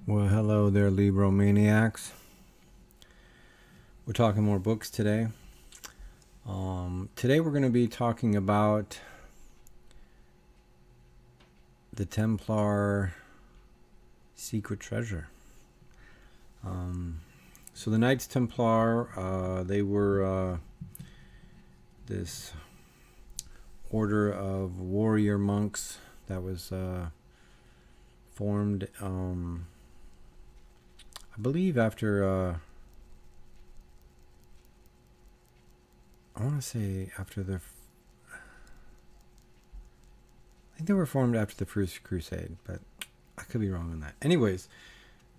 Well, hello there, Libromaniacs. We're talking more books today. Today we're going to be talking about the Templar secret treasure. So the Knights Templar, they were this order of warrior monks that was formed, I believe after, I want to say after the, I think they were formed after the First Crusade, but I could be wrong on that. Anyways,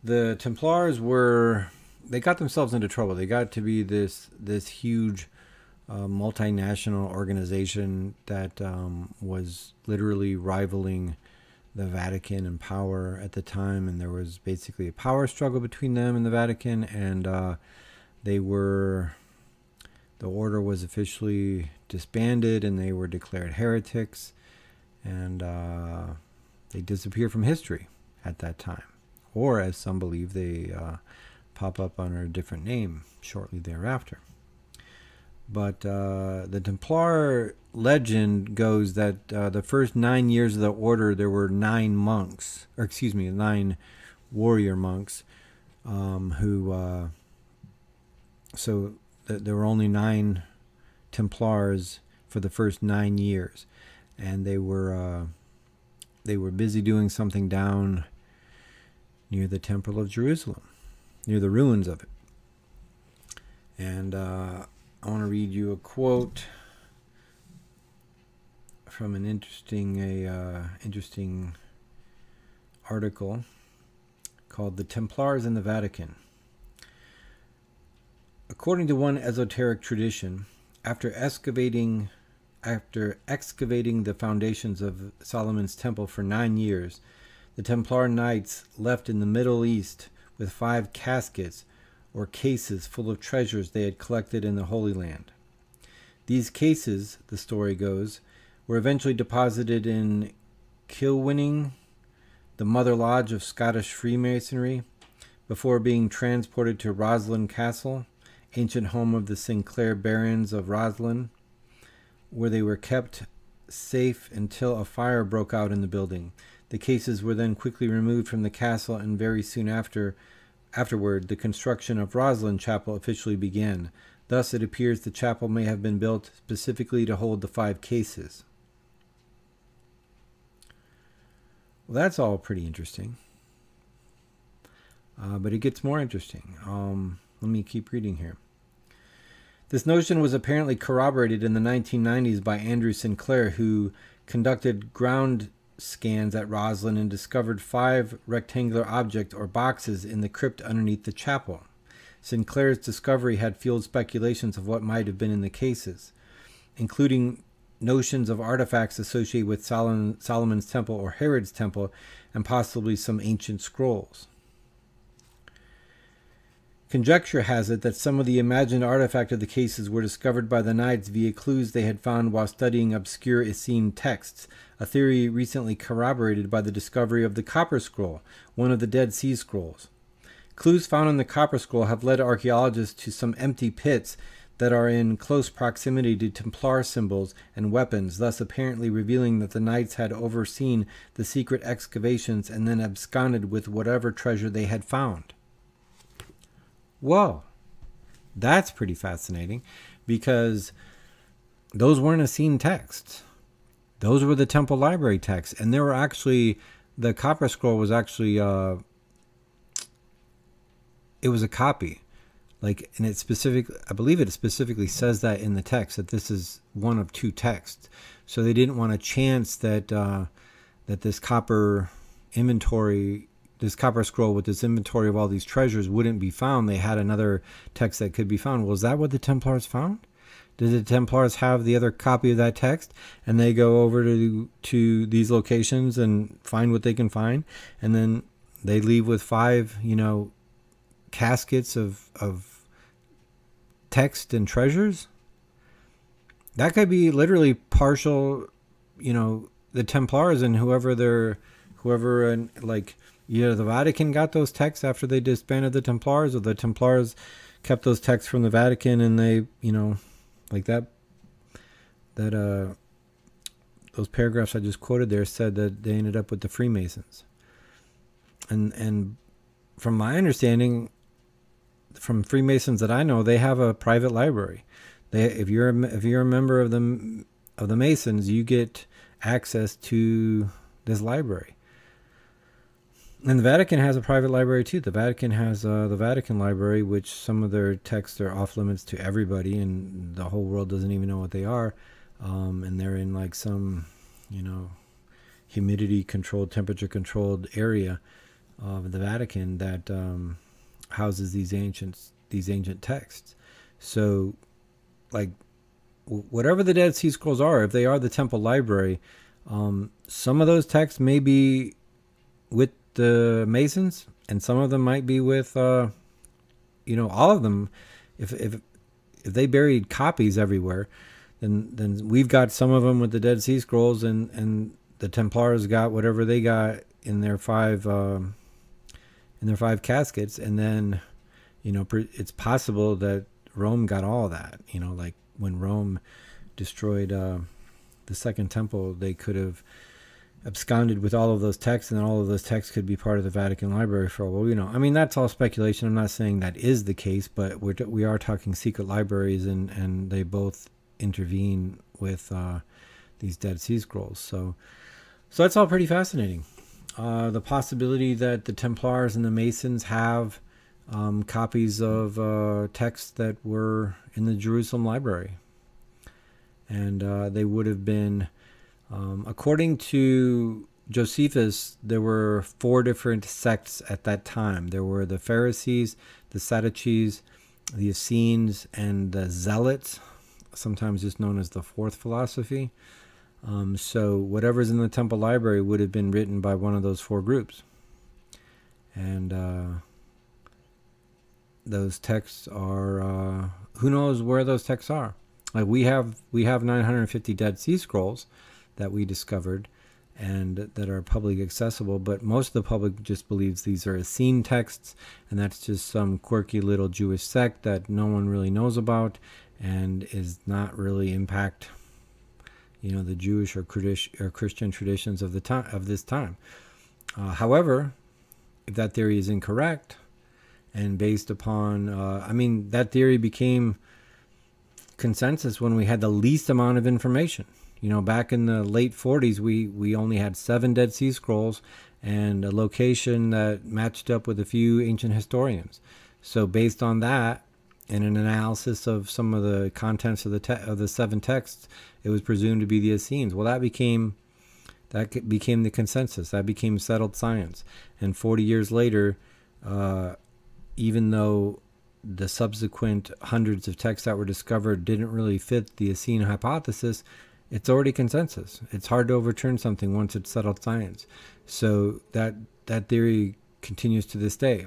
the Templars they got themselves into trouble. They got to be this huge multinational organization that was literally rivaling the Vatican in power at the time, and there was basically a power struggle between them and the Vatican, and the order was officially disbanded, and they were declared heretics, and they disappeared from history at that time, or as some believe, they pop up under a different name shortly thereafter. But the Templar legend goes that the first 9 years of the order, there were 9 monks, or excuse me, 9 warrior monks, so there were only 9 Templars for the first 9 years, and they were busy doing something down near the Temple of Jerusalem, near the ruins of it. And I want to read you a quote from an interesting article called "The Templars in the Vatican." According to one esoteric tradition, after excavating the foundations of Solomon's temple for 9 years, the Templar Knights left in the Middle East with 5 caskets or cases full of treasures they had collected in the Holy Land. These cases, the story goes, were eventually deposited in Kilwinning, the mother lodge of Scottish Freemasonry, before being transported to Roslin Castle, ancient home of the Sinclair Barons of Roslin, where they were kept safe until a fire broke out in the building. The cases were then quickly removed from the castle, and very soon afterward, the construction of Roslin Chapel officially began. Thus, it appears the chapel may have been built specifically to hold the 5 cases. Well, that's all pretty interesting. But it gets more interesting. Let me keep reading here. This notion was apparently corroborated in the 1990s by Andrew Sinclair, who conducted ground scans at Roslin and discovered 5 rectangular objects or boxes in the crypt underneath the chapel. Sinclair's discovery had fueled speculations of what might have been in the cases, including notions of artifacts associated with Solomon's temple or Herod's temple, and possibly some ancient scrolls. Conjecture has it that some of the imagined artifacts of the cases were discovered by the Knights via clues they had found while studying obscure Essene texts, a theory recently corroborated by the discovery of the Copper Scroll, one of the Dead Sea Scrolls. Clues found in the Copper Scroll have led archaeologists to some empty pits that are in close proximity to Templar symbols and weapons, thus apparently revealing that the Knights had overseen the secret excavations and then absconded with whatever treasure they had found. Whoa, that's pretty fascinating, because those weren't Essene texts. Those were the Temple Library texts, and there were actually, the Copper Scroll was actually, it was a copy. Like, and I believe it specifically says that in the text, that this is one of 2 texts. So they didn't want a chance that that this copper scroll with this inventory of all these treasures wouldn't be found. They had another text that could be found. Well, is that what the Templars found? Did the Templars have the other copy of that text, and they go over to these locations and find what they can find, and then they leave with 5, caskets of text and treasures? That could be literally partial, the Templars and whoever whoever, and like either the Vatican got those texts after they disbanded the Templars, or the Templars kept those texts from the Vatican, and they, like that those paragraphs I just quoted there said that they ended up with the Freemasons. And from my understanding, from Freemasons that I know, they have a private library. If you're a member of the Masons, you get access to this library. And the Vatican has a private library too. The Vatican has the Vatican Library, which some of their texts are off limits to everybody, and the whole world doesn't even know what they are. And they're in like some, humidity controlled, temperature controlled area of the Vatican that houses these ancient texts. So, like, whatever the Dead Sea Scrolls are, if they are the Temple Library, some of those texts may be with the Masons, and some of them might be with, all of them. If they buried copies everywhere, then we've got some of them with the Dead Sea Scrolls, and the Templars got whatever they got in their five caskets, and then it's possible that Rome got all of that. Like when Rome destroyed the Second Temple, they could have absconded with all of those texts, and then all of those texts could be part of the Vatican Library for all I mean, that's all speculation. I'm not saying that is the case, but we are talking secret libraries, and they both intervene with these Dead Sea Scrolls. So that's all pretty fascinating. The possibility that the Templars and the Masons have copies of texts that were in the Jerusalem Library, and they would have been, according to Josephus, there were 4 different sects at that time. There were the Pharisees, the Sadducees, the Essenes, and the Zealots, sometimes just known as the Fourth Philosophy. So whatever's in the Temple Library would have been written by one of those 4 groups. And those texts are, who knows where those texts are. Like we have 950 Dead Sea Scrolls that we discovered and that are publicly accessible, but most of the public just believes these are Essene texts, and that's just some quirky little Jewish sect that no one really knows about and is not really impact the Jewish or Christian traditions of this time. However, if that theory is incorrect, and based upon, that theory became consensus when we had the least amount of information. Back in the late 40s, we only had 7 Dead Sea Scrolls and a location that matched up with a few ancient historians. So based on that, and an analysis of some of the contents of the 7 texts, it was presumed to be the Essenes. Well, that became the consensus. That became settled science. And 40 years later, even though the subsequent hundreds of texts that were discovered didn't really fit the Essene hypothesis, it's already consensus. It's hard to overturn something once it's settled science. So that theory continues to this day.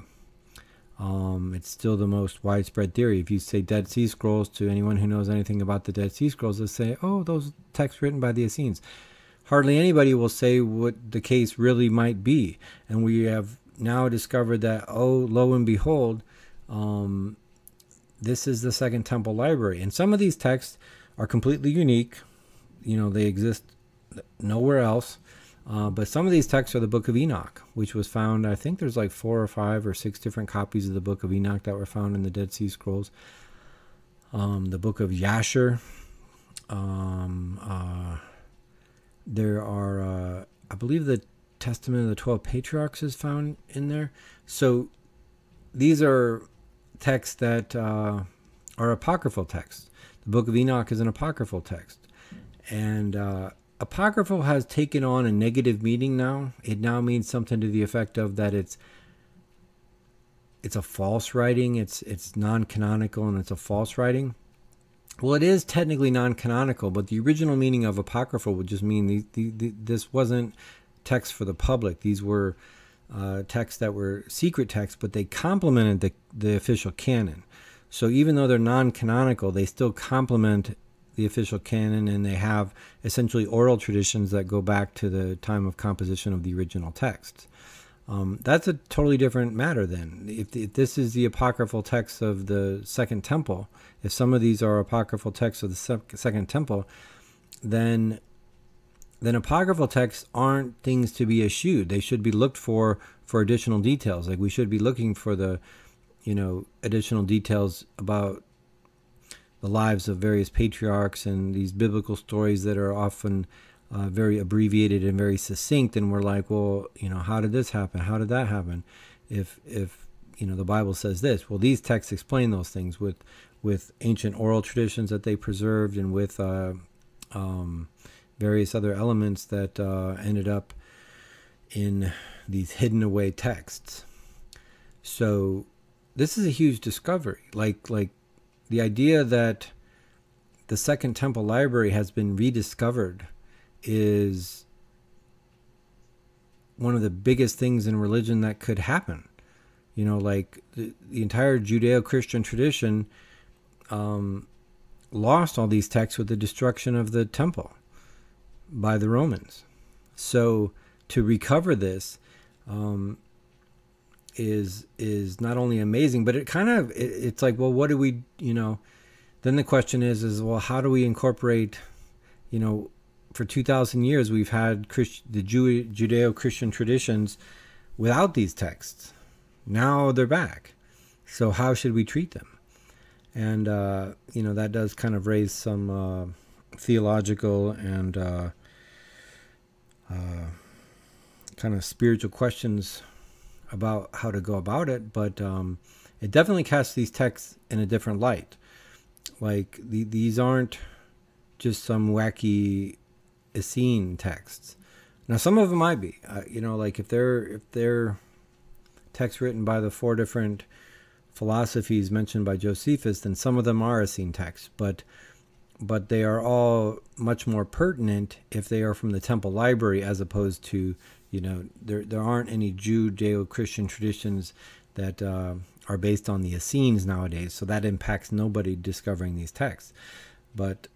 It's still the most widespread theory. If you say Dead Sea Scrolls to anyone who knows anything about the Dead Sea Scrolls, they'll say, oh, those texts written by the Essenes. Hardly anybody will say what the case really might be. And we have now discovered that, lo and behold, this is the Second Temple Library. And some of these texts are completely unique. They exist nowhere else. But some of these texts are the Book of Enoch, which was found, I think there's like 4 or 5 or 6 different copies of the Book of Enoch that were found in the Dead Sea Scrolls. The Book of Yasher. There are, I believe the Testament of the 12 Patriarchs is found in there. So these are texts that are apocryphal texts. The Book of Enoch is an apocryphal text. And apocryphal has taken on a negative meaning now. It now means something to the effect of that it's a false writing, it's non-canonical, and it's a false writing. Well, it is technically non-canonical, but the original meaning of apocryphal would just mean this wasn't text for the public. These were texts that were secret texts, but they complemented the official canon. So even though they're non-canonical, they still complement the official canon, and they have essentially oral traditions that go back to the time of composition of the original text. That's a totally different matter then. If this is the apocryphal text of the Second Temple, if some of these are apocryphal texts of the Second Temple, then apocryphal texts aren't things to be eschewed. They should be looked for additional details. Like we should be looking for the, additional details about the lives of various patriarchs and these biblical stories that are often very abbreviated and very succinct. And we're like, well, how did this happen? How did that happen? If the Bible says this, well, these texts explain those things with ancient oral traditions that they preserved, and with various other elements that ended up in these hidden away texts. So this is a huge discovery. Like the idea that the Second Temple Library has been rediscovered is one of the biggest things in religion that could happen. Like the entire Judeo-Christian tradition lost all these texts with the destruction of the temple by the Romans. So to recover this is not only amazing, but it's like, well, what do we, then the question is, well, how do we incorporate, for 2,000 years we've had the Judeo-Christian traditions without these texts. Now they're back. So how should we treat them? And, that does kind of raise some theological and kind of spiritual questions about how to go about it. But it definitely casts these texts in a different light. Like these aren't just some wacky Essene texts. Now some of them might be, like if they're texts written by the 4 different philosophies mentioned by Josephus, then some of them are Essene texts, but they are all much more pertinent if they are from the temple library, as opposed to, there aren't any Judeo-Christian traditions that are based on the Essenes nowadays, so that impacts nobody discovering these texts. But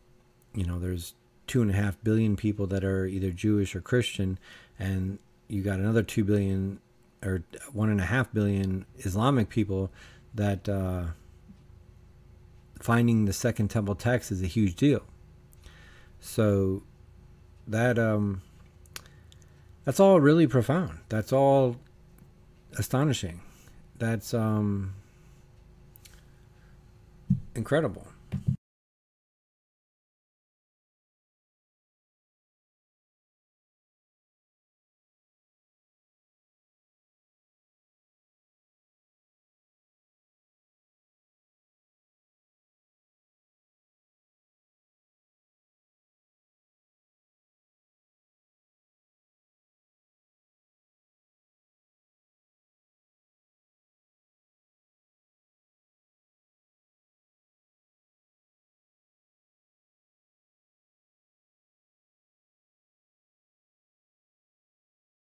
there's 2.5 billion people that are either Jewish or Christian, and you got another 2 billion or 1.5 billion Islamic people that finding the Second Temple text is a huge deal. So that's all really profound. That's all astonishing. That's incredible.